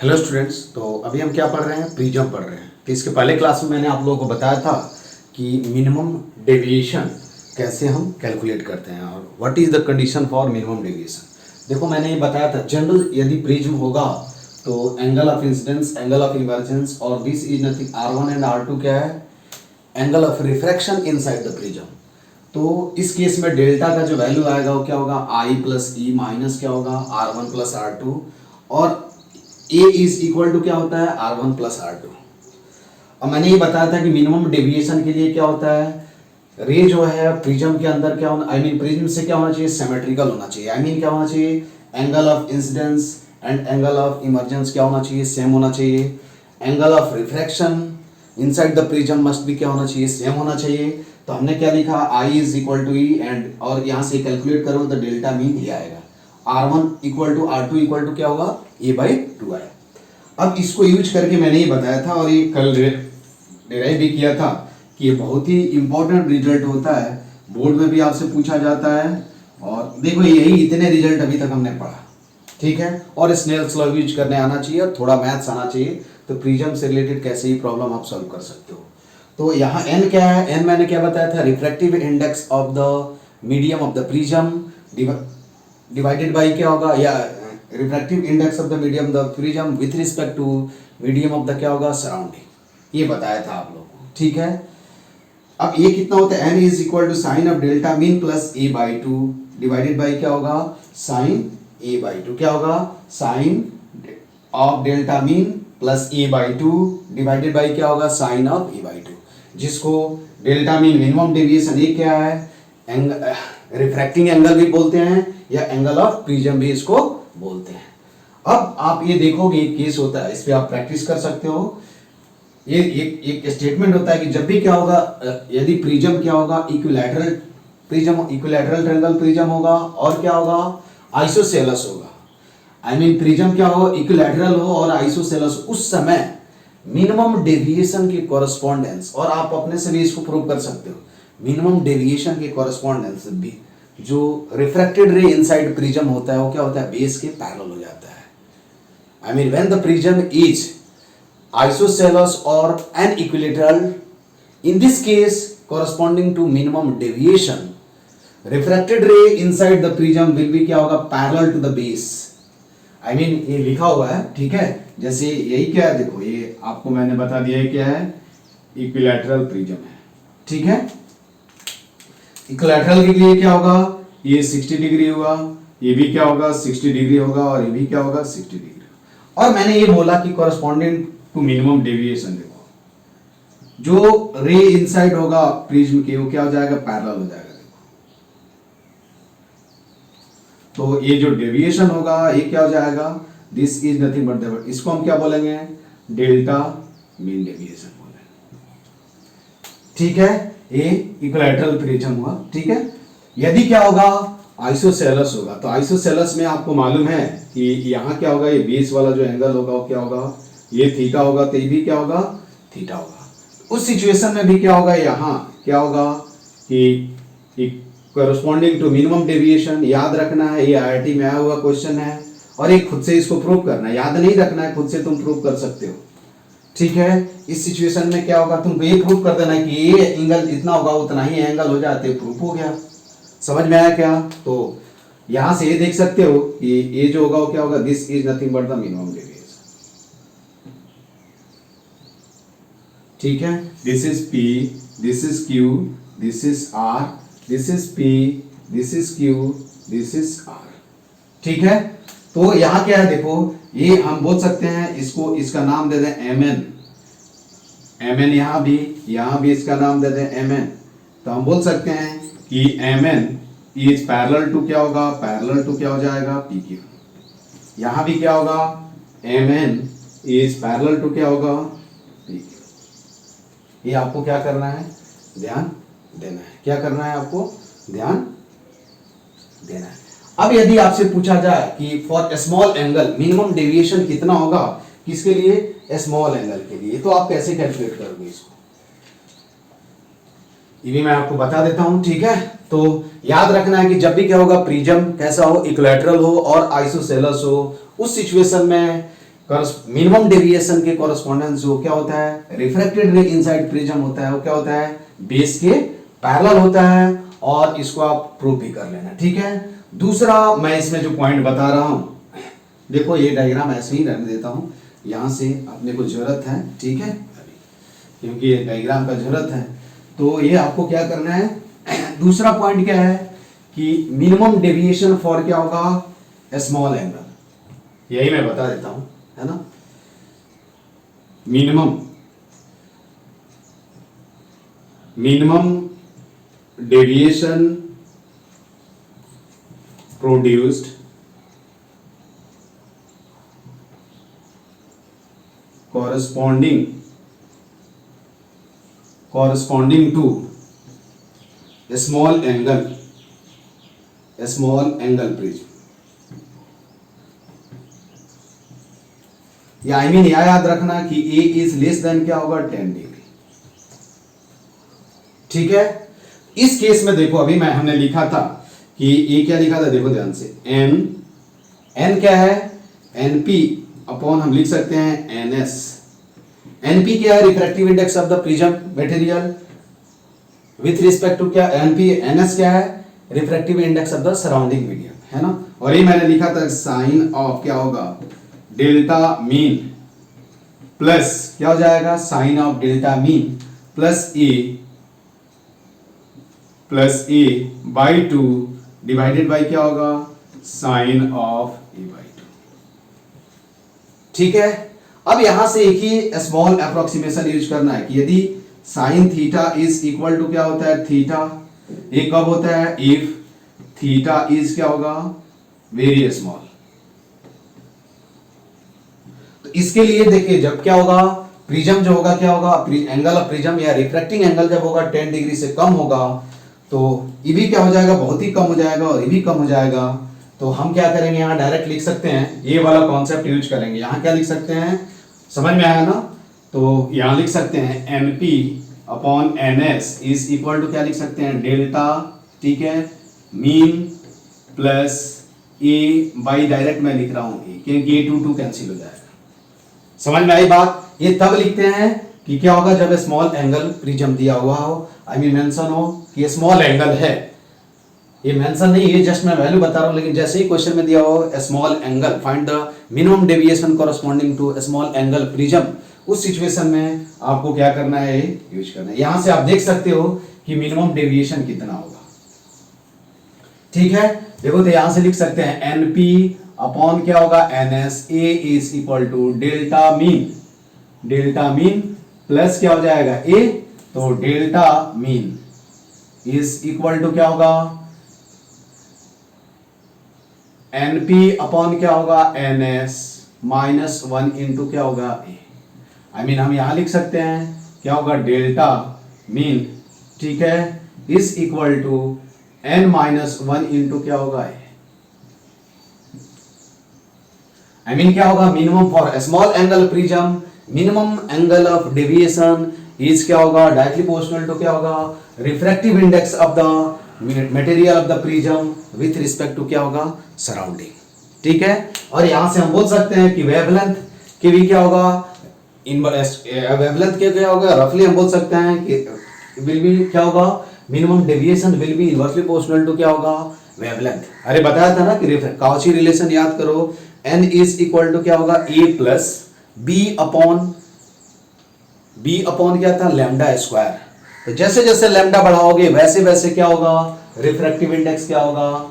Hello students, तो अभी हम क्या पढ़ रहे हैं? प्रिज्म पढ़ रहे हैं। तो इसके पहले क्लास में मैंने आप लोगों को बताया था कि मिनिमम डेविएशन कैसे हम कैलकुलेट करते हैं और what is the condition for minimum deviation. देखो, मैंने ये बताया था जनरल यदि प्रिज्म होगा तो angle of incidence, angle of emergence और this is nothing R1 and R2 क्या है? Angle of refraction inside the prism. तो इस केस में डेल्टा का जो वैल्यू आएगा वो क्या होगा? I प्लस ई माइनस क्या होगा? R1 प्लस R2 और A इज इक्वल टू क्या होता है? R1 plus R2। अब मैंने ये बताया था कि मिनिमम डेविएशन के लिए क्या होता है? रे जो है प्रिज्म के अंदर क्या होना, प्रिज्म से क्या होना चाहिए? सिमेट्रिकल होना चाहिए। क्या होना चाहिए? Angle of incidence and angle of emergence क्या होना चाहिए? सेम होना चाहिए। Angle of refraction inside the prism must भी क्या होना चाहिए? सेम होना चाहिए। तो हमने क्या लिखा? I is equal to E and और यहाँ से कैलकुलेट करो तो डेल्टा मीन ये आएगा। R1 equal to R2 equal to क्या होगा? A/2 आया। अब इसको यूज करके मैंने ये बताया था और ये कल डिराइव भी किया था कि ये बहुत ही इंपॉर्टेंट रिजल्ट होता है, बोर्ड में भी आपसे पूछा जाता है। और देखो, यही इतने रिजल्ट अभी तक हमने पढ़ा, ठीक है। और स्नेल्स लॉ यूज करने आना चाहिए और थोड़ा मैथ्स आना चाहिए, तो प्रिज्म से रिलेटेड कैसे ही प्रॉब्लम आप सॉल्व कर सकते हो। तो यहाँ n क्या है? n मैंने क्या बताया था? Refractive index of the medium of the prism divided by क्या होगा? या refractive index of the medium the prism with respect to medium of the क्या होगा? सराउंडिंग। ये बताया था आप लोगों को, ठीक है। अब ये कितना होता है? n is equal to sine of delta mean plus A/2 divided by क्या होगा? साइन A/2 क्या होगा? Sine of delta mean plus A/2 divided by क्या होगा? साइन ऑफ A/2, जिसको डेल्टा मीन मिनिमम डेविएशन ये क्या है? रिफ्रैक्टिंग एंगल भी बोलते हैं या एंगल ऑफ प्रिज्म भी इसको बोलते हैं। अब आप ये देखोगे, एक केस होता है, इस पे आप प्रैक्टिस कर सकते हो। ये एक स्टेटमेंट होता है कि जब भी क्या होगा, यदि प्रिज्म क्या होगा? Equilateral prism, equilateral triangle prism होगा और क्या होगा? आइसोसेलेस होगा। प्रिज्म क्या हो? इक्विलैटरल हो और आइसोसेलेस, उस समय मिनिमम डेविएशन के कॉरेस्पॉन्डेंस, और आप अपने से भी इसको प्रूव कर सकते हो, मिनिमम डेविएशन के कॉरेस्पॉन्डेंस भी जो रिफ्रैक्टेड रे इनसाइड प्रिज्म होता है वो क्या होता है? बेस के पैरेलल हो जाता है। When the prism is isosceles or an equilateral, in this case corresponding to minimum deviation, refracted ray inside the prism will be क्या होगा? parallel to the base। ये लिखा हुआ है, ठीक है। जैसे यही क्या है, देखो ये आपको मैंने बता दिया है क्या है? इक्विलैटरल प्रिज्म है, ठीक है। इक्विलैटरल के लिए क्या होगा? ये 60 डिग्री होगा, ये भी क्या होगा? 60 डिग्री होगा और ये भी क्या होगा? 60 डिग्री। और मैंने ये बोला कि कॉरेस्पॉन्डिंग टू मिनिमम डेविएशन, देखो जो रे इनसाइड होगा प्रिज्म के वो क्या हो जाएगा? पैरेलल हो जाएगा। देखो, तो ये जो डेविएशन होगा ये क्या हो जाएगा? This is nothing but the, इसको हम क्या बोलेंगे? डेल्टा मीन डेविएशन बोलेंगे, ठीक है। ये इक्विलैटरल प्रिज्म हुआ, ठीक है। यदि क्या होगा? आइसोसेलेस होगा, तो आइसोसेलेस में आपको मालूम है कि यहाँ क्या होगा? ये बेस वाला जो एंगल होगा वो क्या होगा? ये थीटा होगा, तो ये भी क्या होगा? थीटा होगा। उस सिचुएशन में भी क्या होगा? यहाँ क्या होगा कि कॉरेस्पॉन्डिंग टू मिनिमम डेविएशन, याद रखना है, ये IIT में आया हुआ क्वेश्चन है और एक खुद से इसको प्रूव करना है, याद नहीं रखना है, खुद से तुम प्रूव कर सकते हो, ठीक है। इस सिचुएशन में क्या होगा? तुमको ये प्रूव कर देना है कि ये एंगल इतना होगा, उतना ही एंगल हो जाते, प्रूफ हो गया। समझ में आया क्या? तो यहां से ये देख सकते हो कि ये जो होगा वो क्या होगा? This is nothing but the minimum deviation, ठीक है। This is P, this is Q, this is R, this is P, this is Q, this is R, ठीक है। तो यहां क्या है? देखो, ये हम बोल सकते हैं इसको, इसका नाम दे दें MN। यहां भी इसका नाम दे दें MN। तो हम बोल सकते हैं कि MN इज पैरेलल टू क्या होगा? पैरेलल टू क्या हो जाएगा? PQ। यहां भी क्या होगा? MN इज पैरेलल टू क्या होगा? PQ। ये आपको क्या करना है? ध्यान देना है। क्या करना है आपको? ध्यान देना है। अब यदि आपसे पूछा जाए कि for small angle minimum deviation कितना होगा? किसके लिए? स्मॉल एंगल के लिए। तो आप कैसे कैलकुलेट करोगे इसको? ये भी मैं आपको बता देता हूं, ठीक है। तो याद रखना है कि जब भी क्या होगा? प्रिज्म कैसा हो? इक्विलैटरल हो और आइसोसेलेस हो, उस सिचुएशन में मिनिमम डेविएशन के कॉरेस्पॉन्डेंस जो क्या होता है, रिफ्रैक्टेड रे इनसाइड प्रिज्म होता है, वो क्या होता है, बेस के पैरेलल होता है, और इसको आप प्रूव भी कर लेना, ठीक है। दूसरा मैं इसमें जो पॉइंट बता रहा हूं, देखो ये डायग्राम ऐसे ही रहने देता हूं, यहां से अपने को जरूरत है, ठीक है, क्योंकि ये डायग्राम का जरूरत है। तो ये आपको क्या करना है, दूसरा पॉइंट क्या है कि मिनिमम डेविएशन फॉर क्या होगा, स्मॉल एंगल, यही मैं बता देता हूं, है ना। Minimum deviation produced corresponding to a small angle prism, या आई मीन यह याद रखना कि A इज लेस देन क्या होगा, 10 डिग्री, ठीक है। इस केस में देखो अभी हमने लिखा था कि A क्या लिखा था, देखो ध्यान से, N क्या है, NP अपॉन हम लिख सकते हैं NS। NP क्या है, refractive index of the prism material with respect to क्या, NP। NS क्या है, refractive index of the surrounding medium, है ना। और ये मैंने लिखा था साइन ऑफ क्या होगा, डेल्टा मीन प्लस क्या हो जाएगा, sine of delta mean plus a by 2 divided by क्या होगा, साइन ऑफ ए बाई 2, ठीक है। अब यहां से एक ही स्मॉल अप्रोक्सीमेशन यूज करना है कि यदि sine theta is equal to क्या होता है, थीटा, ये कब होता है, इफ थीटा इज क्या होगा, वेरी स्मॉल। तो इसके लिए देखिए जब क्या होगा, प्रिज्म जो होगा क्या होगा, एंगल ऑफ प्रिज्म या रिफ्रैक्टिंग एंगल जब होगा 10 डिग्री से कम होगा, तो ये भी क्या हो जाएगा, बहुत ही कम हो जाएगा, और ये भी कम हो जाएगा। तो हम क्या करेंगे, यहाँ डायरेक्ट लिख सकते हैं, ये वाला कॉन्सेप्ट यूज करेंगे। यहाँ क्या लिख सकते हैं, समझ में आया ना। तो यहाँ लिख सकते हैं NP upon NS is equal to क्या लिख सकते हैं, डेल्टा, ठीक है, mean plus A by direct मैं लिख रहा हूँ A, क्योंकि A 2 कैंसिल हो जाएगा। समझ में आई बात। ये तब लिखते हैं कि क्या होगा, जब स्मॉल एंगल प्रिज्म दिया हुआ हो, आई मीन मेंशन हो कि स्मॉल एंगल है। ये मेंशन नहीं, ये जस्ट मैं वैल्यू बता रहा हूं, लेकिन जैसे ही क्वेश्चन में दिया हो small angle, find the minimum deviation corresponding to small angle prism, उस सिचुएशन में आपको क्या करना है, यूज करना है। यहां से आप देख सकते हो कि मिनिमम डेविएशन कितना होगा, ठीक है। देखो तो यहां से लिख सकते हैं NP अपॉन क्या होगा, NS, A is equal to delta mean plus क्या हो जाएगा A, तो delta mean is equal to क्या होगा, NP अपॉन क्या होगा, NS माइनस 1 इंटू क्या होगा A। आई मीन हम यहां लिख सकते हैं क्या होगा, डेल्टा मीन, ठीक है, is equal to N minus 1 into क्या होगा A। आई मीन क्या होगा, minimum for small angle prism, minimum angle of deviation is क्या होगा, डायरेक्टली प्रोपोर्शनल टू क्या होगा, refractive index of the material of the prism with respect to क्या होगा, सराउंडिंग, ठीक है। और यहां से हम बोल सकते हैं कि वेवलेंथ के भी क्या होगा, वेवलेंथ के क्या होगा, रफली हम बोल सकते हैं कि विल बी क्या होगा, minimum deviation will be inversely proportional to क्या होगा, वेवलेंथ। अरे बताया था ना कि काउची रिलेशन याद करो, N इज इक्वल टू क्या होगा, A प्लस B अपॉन क्या था, लैम्डा स्क्वायर। तो जैसे जैसे लैम्डा बढ़ाओगे वैसे वैसे क्या होगा, रिफ्रैक्टिव इंडेक्स क्या होगा,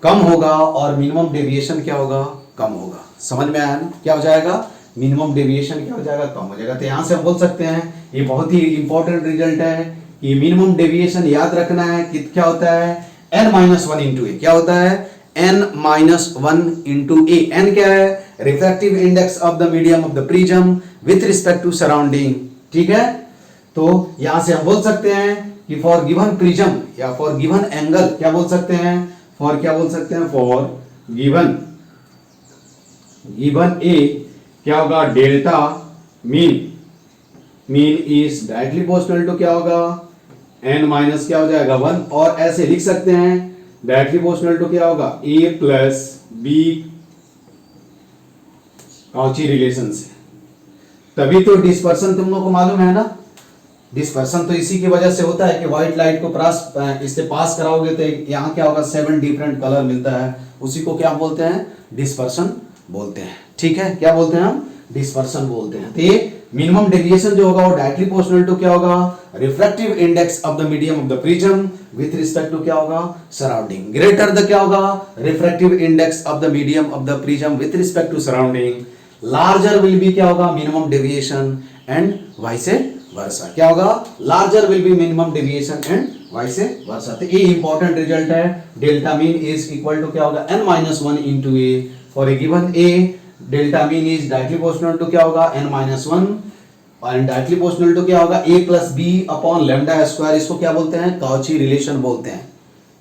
कम होगा, और मिनिमम डेविएशन क्या होगा, कम होगा। समझ में आया ना, क्या हो जाएगा, मिनिमम डेविएशन क्या हो जाएगा, कम हो जाएगा। तो यहां से हम बोल सकते हैं, ये बहुत ही इंपॉर्टेंट रिजल्ट है कि मिनिमम डेविएशन याद रखना है कि क्या होता है, N माइनस 1 इंटू A, क्या होता है, N minus 1 into A। N क्या है, refractive index of the medium of the prism with respect to surrounding, ठीक है। तो यहां से हम बोल सकते हैं कि फॉर गिवन प्रिज्म या फॉर गिवन एंगल क्या बोल सकते हैं, फॉर गिवन A क्या होगा, delta mean is directly proportional to क्या होगा, N माइनस क्या हो जाएगा 1, और ऐसे लिख सकते हैं डायरेक्टली प्रोपोर्शनल टू क्या होगा, A plus B Cauchy relation से। तभी तो डिस्पर्सन तुम लोग को मालूम है ना, डिस्पर्सन तो इसी की वजह से होता है कि व्हाइट लाइट को इससे पास कराओगे तो यहाँ क्या होगा, 7 डिफरेंट कलर मिलता है, उसी को क्या बोलते हैं, डिस्पर्सन बोलते हैं। ठीक है, क्या बोलते हैं हम, डिस्पर्सन बोलते हैं। तो ये मिनिमम डेविएशन जो होगा वो डायरेक्टली प्रोपोर्शनल टू क्या होगा, refractive index of the medium of the prism with respect to क्या होगा, सराउंडिंग। ग्रेटर द क्या होगा, refractive index of the medium of the prism with respect to surrounding, larger will be क्या होगा, minimum deviation and vice versa. क्या होगा, larger will be minimum deviation and vice versa. तो ये important result है। Delta mean is equal to क्या होगा, n-1 into A for a given A. Delta mean is directly proportional to क्या होगा, n-1 और डायरेक्टली प्रोपोर्शनल टू क्या होगा, a plus B upon lambda square. इसको क्या बोलते हैं, कॉची रिलेशन बोलते हैं।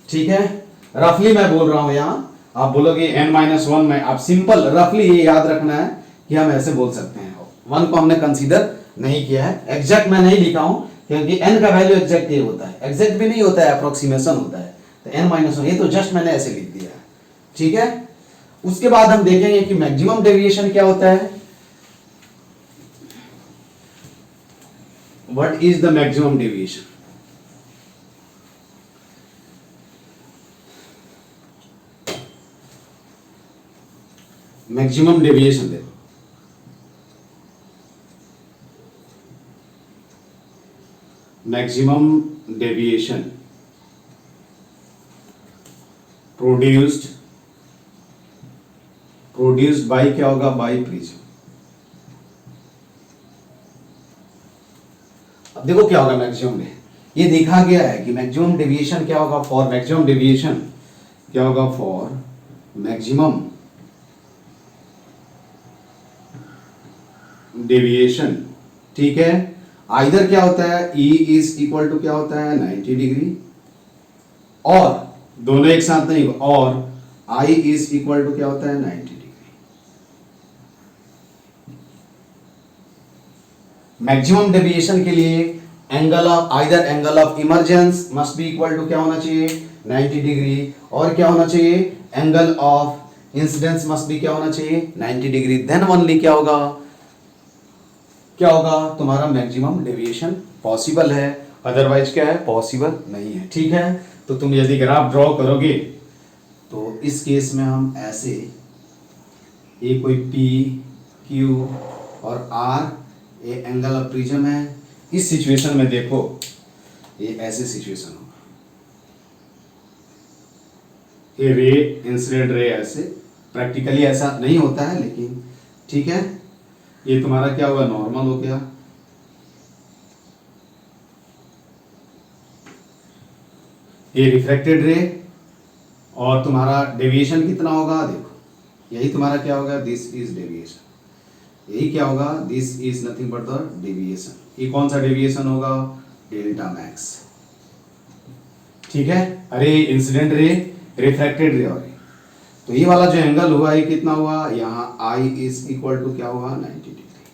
ठीक है, रफली मैं बोल रहा हूं यहां, आप बोलोगे n-1 में, आप सिंपल रफली ये याद रखना है कि हम ऐसे बोल सकते हैं। 1 को हमने कंसीडर नहीं किया है, एग्जैक्ट मैं नहीं लिखा हूं क्योंकि n का वैल्यू एग्जैक्ट ये होता है, एग्जैक्ट भी नहीं होता है, अप्रोक्सीमेशन होता है। तो n-1 ये तो जस्ट मैंने ऐसे लिख दिया है। ठीक है, उसके बाद हम देखेंगे कि मैक्सिमम डेविएशन क्या होता है। What is the maximum deviation. Maximum deviation देखो, मैक्सिमम डेविएशन प्रोड्यूस्ड बाय क्या होगा, बाय प्रिज्म। अब देखो क्या होगा मैक्सिमम में, ये देखा गया है कि मैक्सिमम डेविएशन क्या होगा, फॉर मैक्सिमम डेविएशन क्या होगा, फॉर मैक्सिमम डेविएशन। ठीक है, आइदर क्या होता है, E इज इक्वल टू क्या होता है, 90 डिग्री, और दोनों एक साथ नहीं, और I इज इक्वल टू क्या होता है, 90 डिग्री। मैक्सिमम डेविएशन के लिए angle of either angle of emergence must be equal to क्या होना चाहिए, 90 डिग्री, और क्या होना चाहिए, angle of incidence must be क्या होना चाहिए, 90 डिग्री। देन ओनली क्या होगा, क्या होगा, तुम्हारा मैक्सिमम डेविएशन पॉसिबल है, अदरवाइज क्या है, पॉसिबल नहीं है। ठीक है, तो तुम यदि ग्राफ ड्रॉ करोगे तो इस केस में हम ऐसे, ये कोई P Q और R ये एंगल ऑफ प्रिज्म है। इस सिचुएशन में देखो, ये ऐसे सिचुएशन होगा, ये रे इंसिडेंट रे ऐसे, प्रैक्टिकली ऐसा नहीं होता है लेकिन ठीक है, ये तुम्हारा क्या होगा, नॉर्मल हो गया। ये रिफ्रैक्टेड रे, और तुम्हारा डेविएशन कितना होगा, देखो यही तुम्हारा क्या होगा, दिस इज डेविएशन, यही क्या होगा, this is nothing but the deviation. ये कौन सा डेविएशन होगा, डेल्टा मैक्स। ठीक है, अरे इंसिडेंट रे, रिफ्रैक्टेड रे, और तो ये वाला जो एंगल हुआ ये कितना हुआ, यहाँ I इज इक्वल टू क्या हुआ, 90 डिग्री।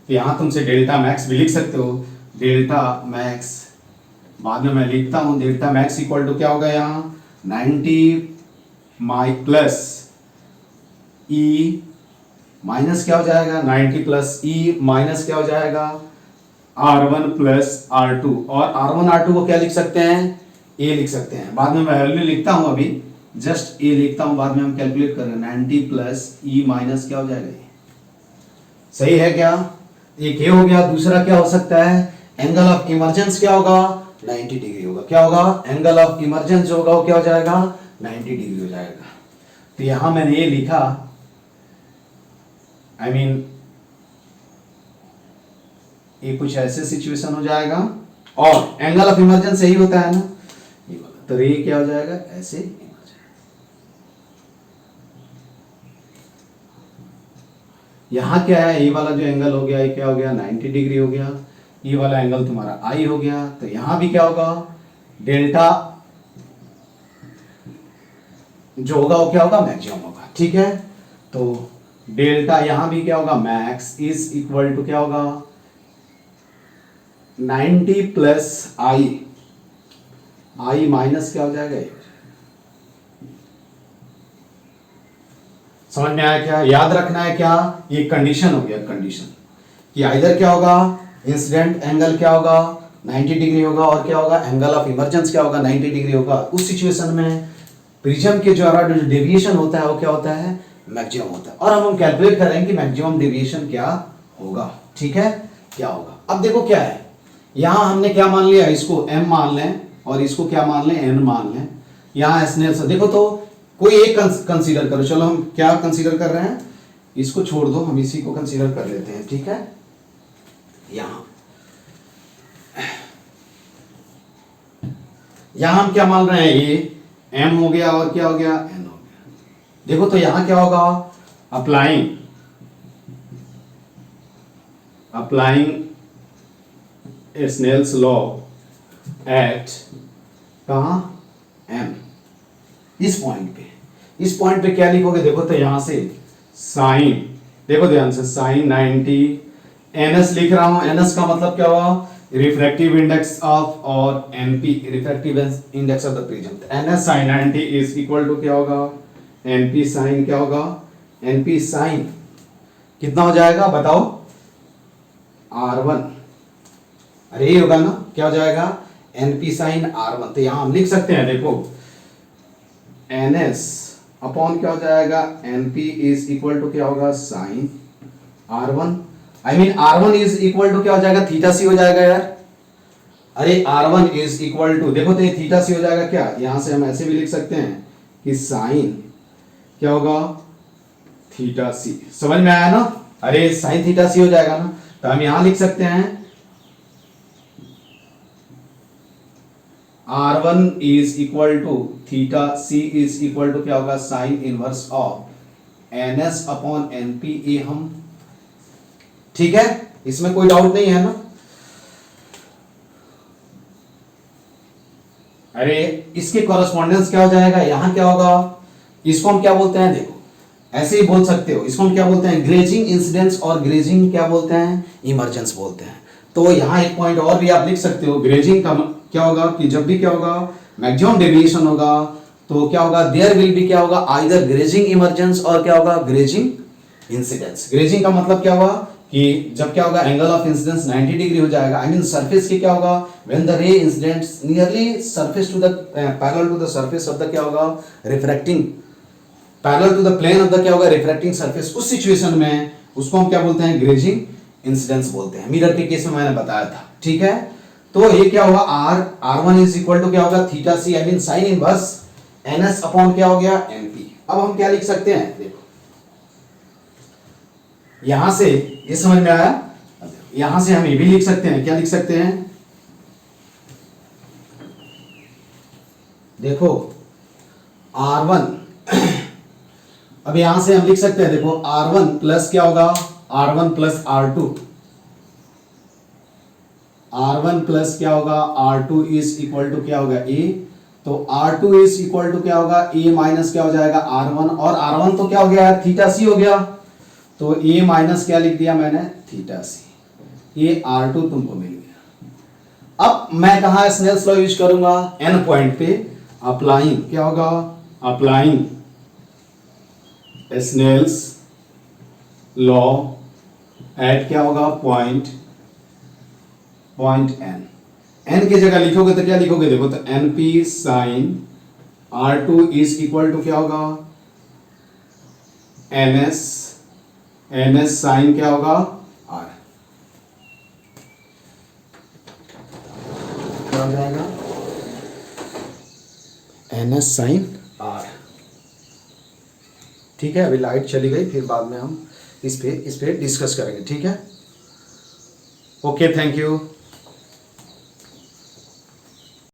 तो यहाँ तुमसे डेल्टा मैक्स भी लिख सकते हो, डेल्टा मैक्स बाद में मैं लिखता हूँ, डेल्टा मैक्स इक्वल टू क्या होगा, यहाँ 90 माई प्लस ई माइनस क्या हो जाएगा, 90 प्लस ई माइनस क्या हो जाएगा, R1 प्लस R2, और R1 R2 को क्या लिख सकते हैं, ए लिख सकते हैं। बाद में मैं वैल्यू लिखता हूँ, अभी जस्ट ए लिखता हूँ, बाद में हम कैलकुलेट करेंगे। 90 प्लस ई माइनस क्या हो जाएगा, सही है क्या, एक ये हो गया। दूसरा क्या हो सकता है, एंगल ऑफ इमर्जेंस क्या होगा, 90 डिग्री होगा। क्या होगा, एंगल ऑफ इमर्जेंस जो होगा वो क्या हो जाएगा, 90 डिग्री हो जाएगा। तो यहां मैंने ये लिखा, I mean, ये कुछ ऐसे सिचुएशन हो जाएगा, और एंगल ऑफ इमर्जेंस यही होता है ना, ये वाला, तो ये क्या हो जाएगा, ऐसे यहां क्या है, ये वाला जो एंगल हो गया ये क्या हो गया, 90 डिग्री हो गया। ये वाला एंगल तुम्हारा I हो गया, तो यहां भी क्या होगा, डेल्टा जो होगा वो क्या होगा, मैक्सिमम होगा। ठीक है, तो डेल्टा यहां भी क्या होगा, मैक्स इज इक्वल टू क्या होगा, 90 प्लस आई माइनस क्या हो जाएगा, समझ में आया क्या? याद रखना है क्या, ये कंडीशन हो गया, कंडीशन कि आइदर क्या होगा, इंसिडेंट एंगल क्या होगा 90 डिग्री होगा, और क्या होगा, एंगल ऑफ इमर्जेंस क्या होगा 90 डिग्री होगा। उस सिचुएशन में प्रिज्म के द्वारा जो डेविएशन होता है वो क्या होता है, मैक्सिमम होता है। और हम कैलकुलेट करेंगे कि मैक्सिमम डेविएशन क्या होगा, ठीक है, क्या होगा। अब देखो क्या है, यहां हमने क्या मान लिया, इसको m मान लें और इसको क्या मान लें, n मान लें। यहां स्नेल्स देखो तो कोई एक कंसीडर करो, चलो हम क्या कंसीडर कर रहे हैं, इसको छोड़ दो, हम इसी को कंसीडर कर लेते हैं, ठीक है। यहां हम क्या मान रहे हैं, ये m हो गया और क्या हो गया, n हो गया। देखो तो यहां क्या होगा, अप्लाइंग स्नेल्स लॉ एट कहां, m, इस पॉइंट पे क्या लिखोगे, देखो तो यहां से साइन, देखो ध्यान से, साइन 90 ns लिख रहा हूं। ns का मतलब क्या हुआ, रिफ्रैक्टिव इंडेक्स ऑफ, और np refractive index of the prism. ns sin 90 is equal to क्या होगा, np sin क्या होगा, np sin कितना हो जाएगा बताओ, r1, अरे ये होगा ना, क्या हो जाएगा, np sin r1। तो यहां हम लिख सकते हैं, देखो ns अपॉन क्या हो जाएगा, np इज इक्वल टू क्या होगा, sine r1, I mean r1 is equal to क्या हो जाएगा, थीटा सी हो जाएगा यार। अरे r1 इज इक्वल टू, देखो तो ये थीटा सी हो जाएगा क्या, यहां से हम ऐसे भी लिख सकते हैं कि साइन क्या होगा, थीटा सी। समझ में आया ना, अरे साइन थीटा सी हो जाएगा ना, तो हम यहां लिख सकते हैं R1 is equal to theta C is equal to क्या होगा, sine inverse of NS upon NP, ये हम, ठीक है, इसमें कोई डाउट नहीं है ना। अरे इसके कॉरेस्पॉन्डेंस क्या हो जाएगा, यहां क्या होगा, इसको हम क्या बोलते हैं, देखो ऐसे ही बोल सकते हो, इसको हम क्या बोलते हैं, ग्रेजिंग इंसिडेंस, और ग्रेजिंग क्या बोलते हैं, इमरजेंस बोलते हैं। तो यहां एक पॉइंट और भी आप लिख सकते हो, ग्रेजिंग का क्या होगा कि जब भी क्या होगा, मैक्सिमम डेविएशन होगा, तो क्या होगा, देयर विल बी क्या होगा, आइदर ग्रेजिंग इमरजेंस और क्या होगा, ग्रेजिंग इंसिडेंस। ग्रेजिंग का मतलब क्या होगा कि जब क्या होगा, एंगल ऑफ इंसिडेंस 90 डिग्री हो जाएगा, आई मीन सरफेस के क्या होगा, when the ray incidents nearly surface to the parallel to the surface of the क्या होगा, refracting parallel to the plane of the क्या होगा, रिफ्रैक्टिंग सरफेस। उस सिचुएशन में उसको हम क्या बोलते हैं, ग्रेजिंग इंसिडेंस बोलते हैं। मिरर के केस में मैंने बताया था, ठीक है। तो ये क्या होगा, r1 इज इक्वल टू क्या होगा, theta C, I mean sine inverse ns upon क्या हो गया, np। अब हम क्या लिख सकते हैं, देखो यहां से, ये समझ में आया, यहां से हम ये भी लिख सकते हैं, क्या लिख सकते हैं, देखो r1 अब यहां से हम लिख सकते हैं, देखो r1 प्लस क्या होगा, r1 plus r2, r1 plus क्या होगा, r2 इज इक्वल टू क्या होगा, a। तो r2 इज इक्वल टू क्या होगा, a माइनस क्या हो जाएगा, r1, और r1 तो क्या हो गया, थीटा सी हो गया, तो a माइनस क्या लिख दिया मैंने, थीटा सी। ये r2 तुमको मिल गया। अब मैं कहा स्नेल्स लॉ यूज करूंगा, n पॉइंट पे अप्लाइंग क्या होगा, अप्लाइंग स्नेल्स लॉ एट क्या होगा, पॉइंट n की जगह लिखोगे तो क्या लिखोगे, देखो तो np sine r2 is equal to क्या होगा, ns साइन क्या होगा, r, क्या हो जाएगा, ns साइन r। ठीक है, अभी लाइट चली गई, फिर बाद में हम इस पे डिस्कस करेंगे, ठीक है। Okay, thank you.